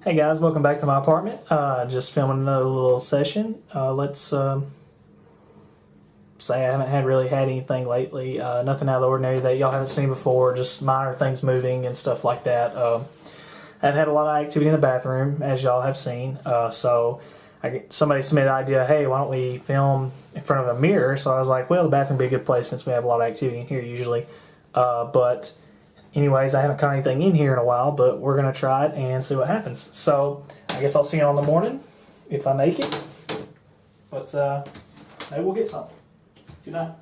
Hey guys, welcome back to my apartment. Just filming another little session. Let's say I haven't really had anything lately. Nothing out of the ordinary that y'all haven't seen before. Just minor things moving and stuff like that. I've had a lot of activity in the bathroom, as y'all have seen. Somebody submitted an idea, hey, why don't we film in front of a mirror? So I was like, well, the bathroom would be a good place since we have a lot of activity in here usually. But anyways, I haven't caught anything in here in a while, but we're going to try it and see what happens. So I guess I'll see you all in the morning if I make it. But maybe we'll get something. Good night.